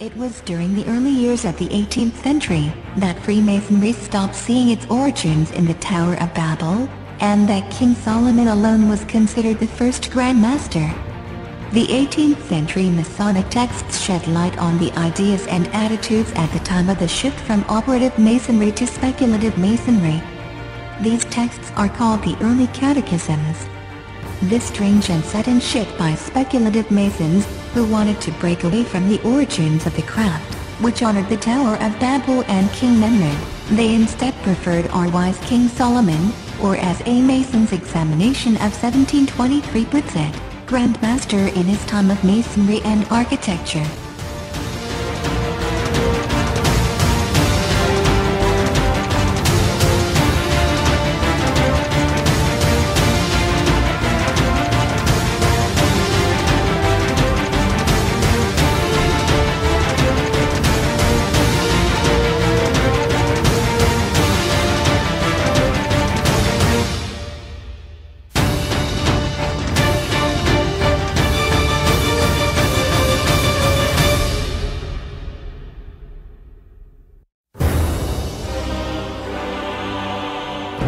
It was during the early years of the 18th century that Freemasonry stopped seeing its origins in the Tower of Babel, and that King Solomon alone was considered the first Grand Master. The 18th century Masonic texts shed light on the ideas and attitudes at the time of the shift from operative Masonry to speculative Masonry. These texts are called the early catechisms. This strange and sudden shift by speculative Masons, who wanted to break away from the origins of the craft, which honored the Tower of Babel and King Nimrod, they instead preferred our wise King Solomon, or as a Mason's examination of 1723 puts it, Grand Master in his time of Masonry and architecture.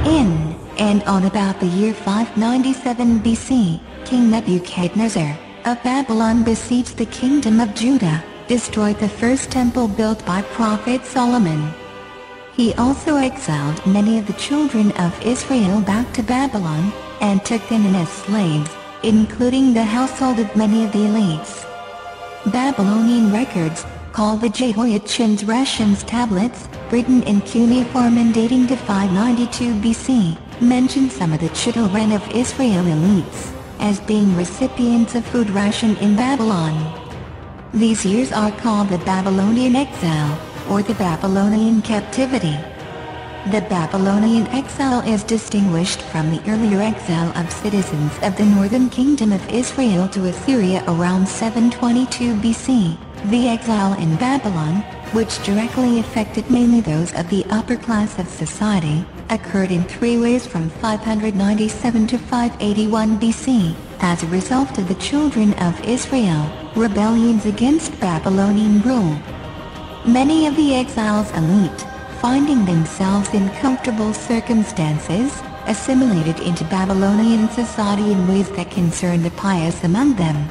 In and on about the year 597 BC, King Nebuchadnezzar of Babylon besieged the kingdom of Judah, destroyed the first temple built by Prophet Solomon. He also exiled many of the children of Israel back to Babylon, and took them in as slaves, including the household of many of the elites. Babylonian records, called the Jehoiachin's Rations tablets, written in cuneiform and dating to 592 BC, mention some of the children of Israel elites as being recipients of food ration in Babylon. These years are called the Babylonian exile, or the Babylonian captivity. The Babylonian exile is distinguished from the earlier exile of citizens of the northern kingdom of Israel to Assyria around 722 BC. The exile in Babylon, which directly affected mainly those of the upper class of society, occurred in three ways from 597 to 581 BC, as a result of the children of Israel, rebellions against Babylonian rule. Many of the exiles' elite, finding themselves in comfortable circumstances, assimilated into Babylonian society in ways that concern the pious among them.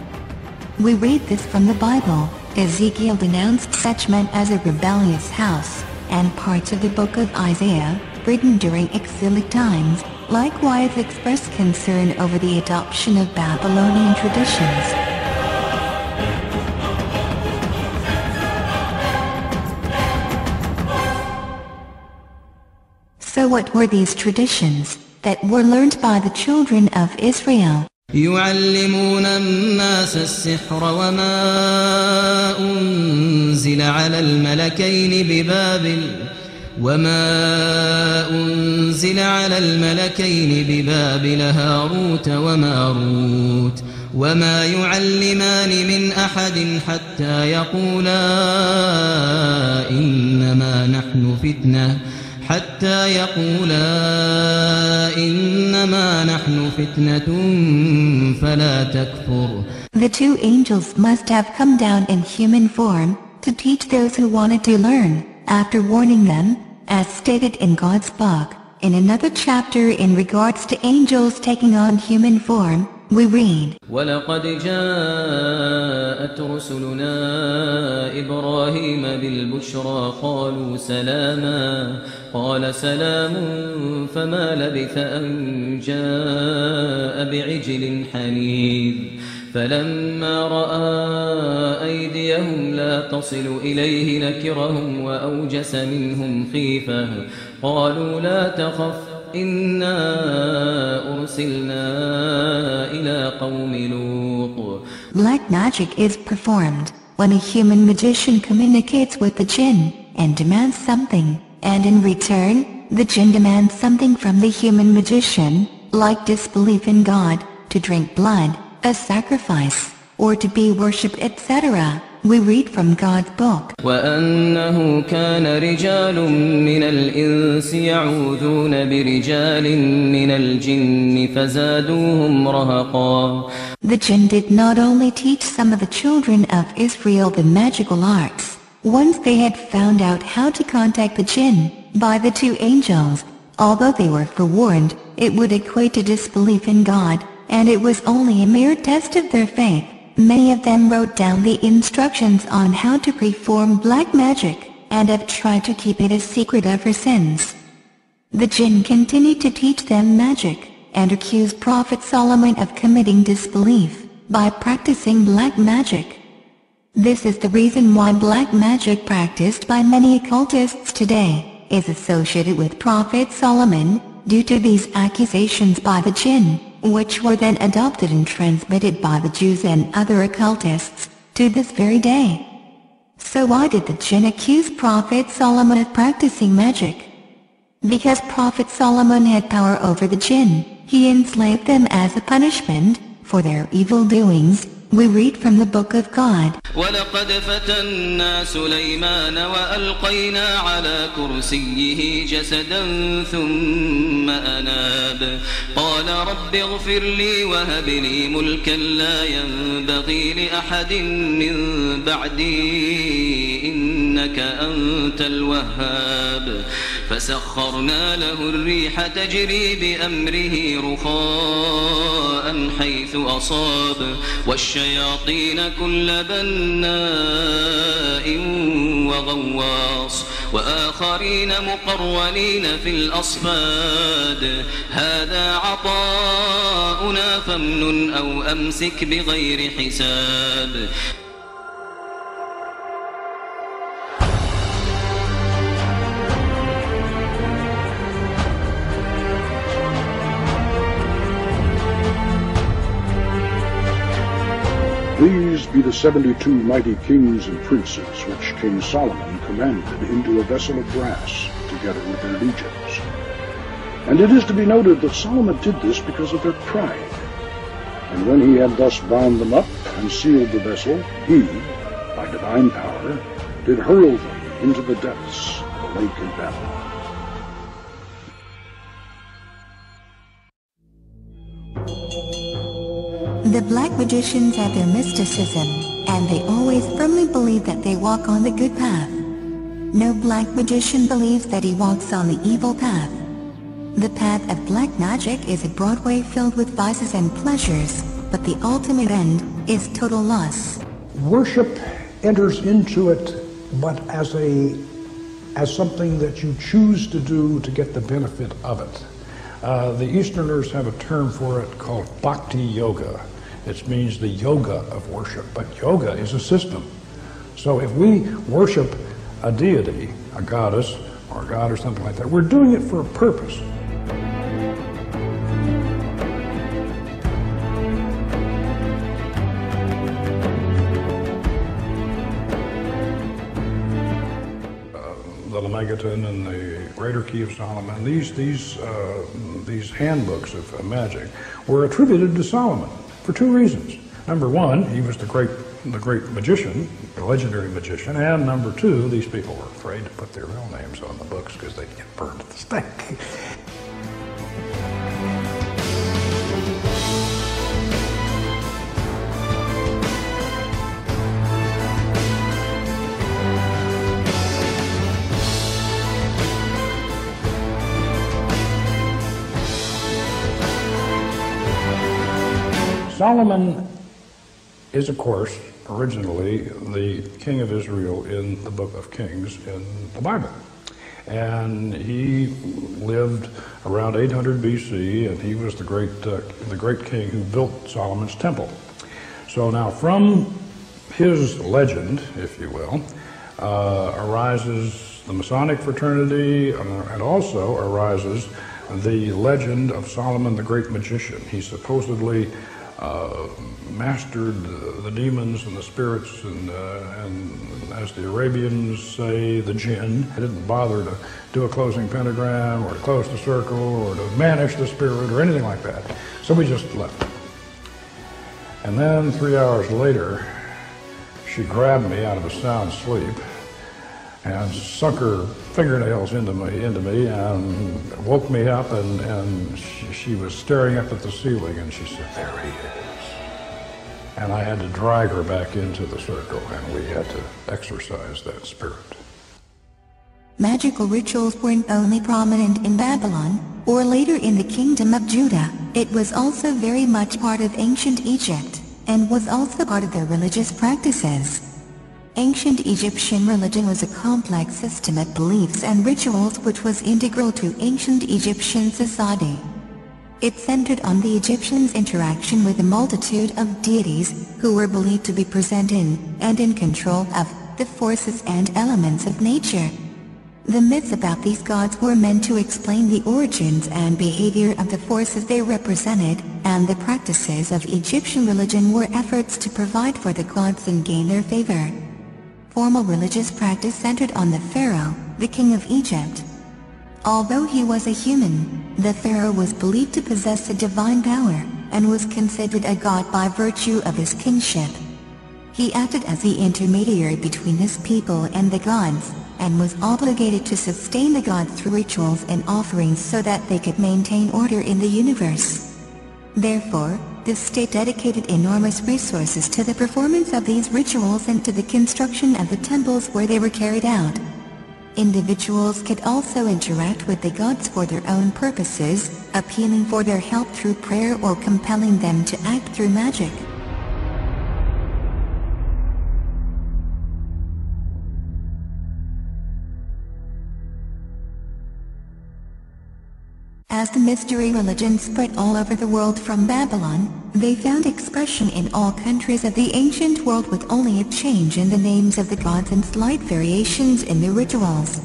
We read this from the Bible. Ezekiel denounced such men as a rebellious house, and parts of the book of Isaiah, written during exilic times, likewise expressed concern over the adoption of Babylonian traditions. So what were these traditions that were learned by the children of Israel? يعلمون الناس السحر وما أنزل على الملكين ببابل هاروت وماروت وما يعلمان من أحد حتى يقولا إنما نحن فتنة فلا تكفر. The two angels must have come down in human form to teach those who wanted to learn, after warning them, as stated in God's book. In another chapter in regards to angels taking on human form, we read, وَلَقَدْ جَاءَتْ رُسُلُنَا إِبْرَاهِيمَ بِالْبُشْرَى قَالُوا سَلَامًا قَالَ سَلَامٌ فَمَا لَبِثَ أَنْ جَاءَ بِعِجْلٍ حَنِيذٍ فَلَمَّا رَأَى أَيْدِيَهُمْ لَا تَصِلُ إِلَيْهِ نَكِرَهُمْ وَأَوْجَسَ مِنْهُمْ خِيفَةً قَالُوا لَا تَخَفْ إِنَّا أُرْسِلْنَا إِلَى قَوْمِ لُوطٍ. Black magic is performed when a human magician communicates with the jinn and demands something, and in return, the jinn demands something from the human magician, like disbelief in God, to drink blood, a sacrifice, or to be worshipped, etc. We read from God's book. وأنه كان رجال من الإنس يعوذون برجال من الجن فزادوهم رهقا. The jinn did not only teach some of the children of Israel the magical arts. Once they had found out how to contact the jinn, by the two angels, although they were forewarned, it would equate to disbelief in God, and it was only a mere test of their faith. Many of them wrote down the instructions on how to perform black magic, and have tried to keep it a secret ever since. The jinn continued to teach them magic, and accused Prophet Solomon of committing disbelief, by practicing black magic. This is the reason why black magic practiced by many occultists today, is associated with Prophet Solomon, due to these accusations by the jinn, which were then adopted and transmitted by the Jews and other occultists, to this very day. So why did the jinn accuse Prophet Solomon of practicing magic? Because Prophet Solomon had power over the jinn, he enslaved them as a punishment for their evil doings. We read from the Book of God. وَلَقَدْ فَتَنَّا سُلَيْمَانَ وَأَلْقَيْنَا عَلَى كُرْسِيِّهِ جَسَدًا ثُمَّ أَنَابَ قَالَ رَبِّ اغْفِرْ لِي وَهَبْ لِي مُلْكًا لَا يَنبَغِي لِأَحَدٍ مِّن بَعْدِي إِنَّكَ أَنتَ الْوَهَّابُ فَسَخَّرْنَا لَهُ الرِّيحَ تَجْرِي بِأَمْرِهِ رُخَاءً حَيْثُ أَصَابَ والشياطين كل بناء وغواص وآخرين مقرنين في الأصفاد هذا عطاؤنا فامنن أو أمسك بغير حساب. These be the 72 mighty kings and princes which King Solomon commanded into a vessel of brass, together with their legions. And it is to be noted that Solomon did this because of their pride. And when he had thus bound them up and sealed the vessel, he, by divine power, did hurl them into the depths of the lake in Babylon. The black magicians have their mysticism, and they always firmly believe that they walk on the good path. No black magician believes that he walks on the evil path. The path of black magic is a broad way filled with vices and pleasures, but the ultimate end is total loss. Worship enters into it, but as something that you choose to do to get the benefit of it. The Easterners have a term for it called bhakti yoga. It means the yoga of worship, but yoga is a system. So if we worship a deity, a goddess, or a god or something like that, we're doing it for a purpose. The Lemegeton and the Greater Key of Solomon, these handbooks of magic were attributed to Solomon for two reasons. Number one, he was the great magician, the legendary magician, and number two, these people were afraid to put their real names on the books because they'd get burned at the stake. Solomon is, of course, originally the king of Israel in the Book of Kings in the Bible. And he lived around 800 BC, and he was the great king who built Solomon's temple. So now from his legend, if you will, arises the Masonic fraternity, and also arises the legend of Solomon the great magician. He supposedly mastered the demons and the spirits, and as the Arabians say, the jinn. He didn't bother to do a closing pentagram or to close the circle or to banish the spirit or anything like that. So we just left. And then 3 hours later, she grabbed me out of a sound sleep and sunk her fingernails into me and woke me up, and she was staring up at the ceiling, and she said, "There he is." And I had to drag her back into the circle, and we had to exorcise that spirit. Magical rituals weren't only prominent in Babylon, or later in the Kingdom of Judah. It was also very much part of ancient Egypt, and was also part of their religious practices. Ancient Egyptian religion was a complex system of beliefs and rituals which was integral to ancient Egyptian society. It centered on the Egyptians' interaction with a multitude of deities, who were believed to be present in, and in control of, the forces and elements of nature. The myths about these gods were meant to explain the origins and behavior of the forces they represented, and the practices of Egyptian religion were efforts to provide for the gods and gain their favor. Formal religious practice centered on the pharaoh, the king of Egypt. Although he was a human, the pharaoh was believed to possess a divine power, and was considered a god by virtue of his kingship. He acted as the intermediary between his people and the gods, and was obligated to sustain the gods through rituals and offerings so that they could maintain order in the universe. Therefore, the state dedicated enormous resources to the performance of these rituals and to the construction of the temples where they were carried out. Individuals could also interact with the gods for their own purposes, appealing for their help through prayer or compelling them to act through magic. As the mystery religion spread all over the world from Babylon, they found expression in all countries of the ancient world, with only a change in the names of the gods and slight variations in the rituals.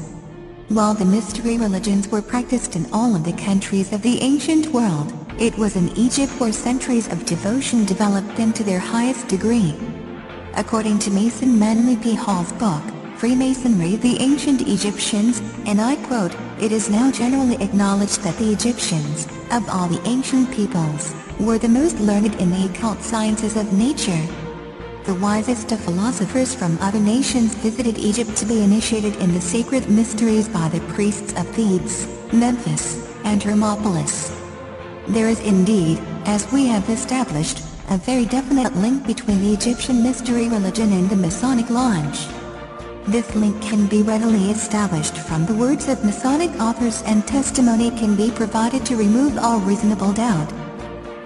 While the mystery religions were practiced in all of the countries of the ancient world, it was in Egypt where centuries of devotion developed them to their highest degree. According to Mason Manly P. Hall's book, Freemasonry, the Ancient Egyptians, and I quote, "It is now generally acknowledged that the Egyptians, of all the ancient peoples, were the most learned in the occult sciences of nature. The wisest of philosophers from other nations visited Egypt to be initiated in the sacred mysteries by the priests of Thebes, Memphis, and Hermopolis. There is indeed, as we have established, a very definite link between the Egyptian mystery religion and the Masonic Lodge. This link can be readily established from the words of Masonic authors, and testimony can be provided to remove all reasonable doubt."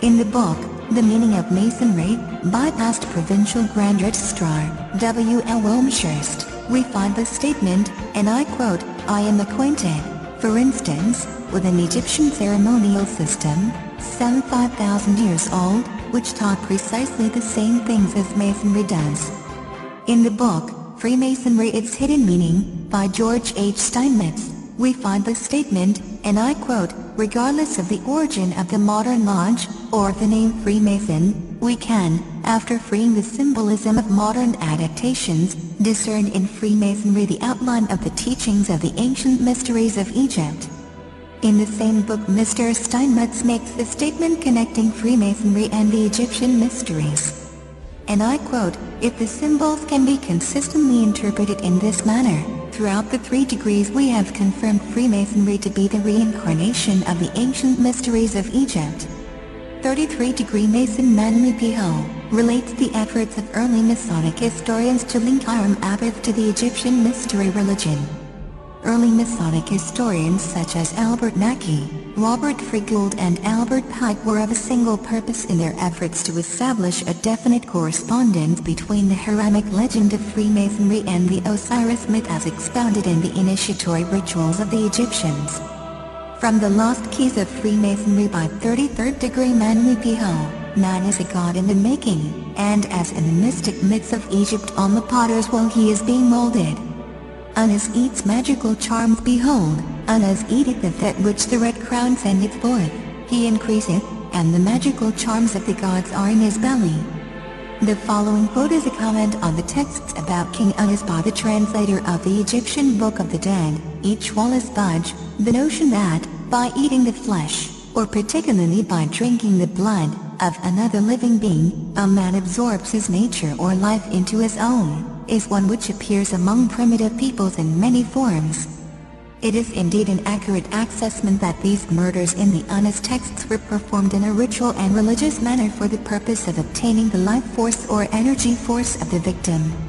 In the book, The Meaning of Masonry, by past Provincial Grand Registrar W. L. Wilmshurst, we find the statement, and I quote, "I am acquainted, for instance, with an Egyptian ceremonial system, some 5,000 years old, which taught precisely the same things as Masonry does." In the book, Freemasonry, Its Hidden Meaning, by George H. Steinmetz, we find the statement, and I quote, "Regardless of the origin of the modern lodge, or the name Freemason, we can, after freeing the symbolism of modern adaptations, discern in Freemasonry the outline of the teachings of the ancient mysteries of Egypt." In the same book, Mr. Steinmetz makes the statement connecting Freemasonry and the Egyptian mysteries. And I quote, "If the symbols can be consistently interpreted in this manner, throughout the 3 degrees we have confirmed Freemasonry to be the reincarnation of the ancient mysteries of Egypt." 33-degree Mason Manly P. Hall relates the efforts of early Masonic historians to link Hiram Abiff to the Egyptian mystery religion. Early Masonic historians such as Albert Mackey, Robert Fregold, and Albert Pike were of a single purpose in their efforts to establish a definite correspondence between the Hiramic legend of Freemasonry and the Osiris myth as expounded in the initiatory rituals of the Egyptians. From The Lost Keys of Freemasonry by 33rd-degree Manly P. Hall, man is a god in the making, and as in the mystic myths of Egypt on the potter's wheel he is being molded. Unas eats magical charms, behold, Unas eateth of that which the red crown sendeth forth, he increaseth, and the magical charms of the gods are in his belly. The following quote is a comment on the texts about King Unas by the translator of the Egyptian Book of the Dead, Each Wallace Budge, the notion that, by eating the flesh, or particularly by drinking the blood, of another living being, a man absorbs his nature or life into his own, is one which appears among primitive peoples in many forms. It is indeed an accurate assessment that these murders in the honest texts were performed in a ritual and religious manner for the purpose of obtaining the life force or energy force of the victim.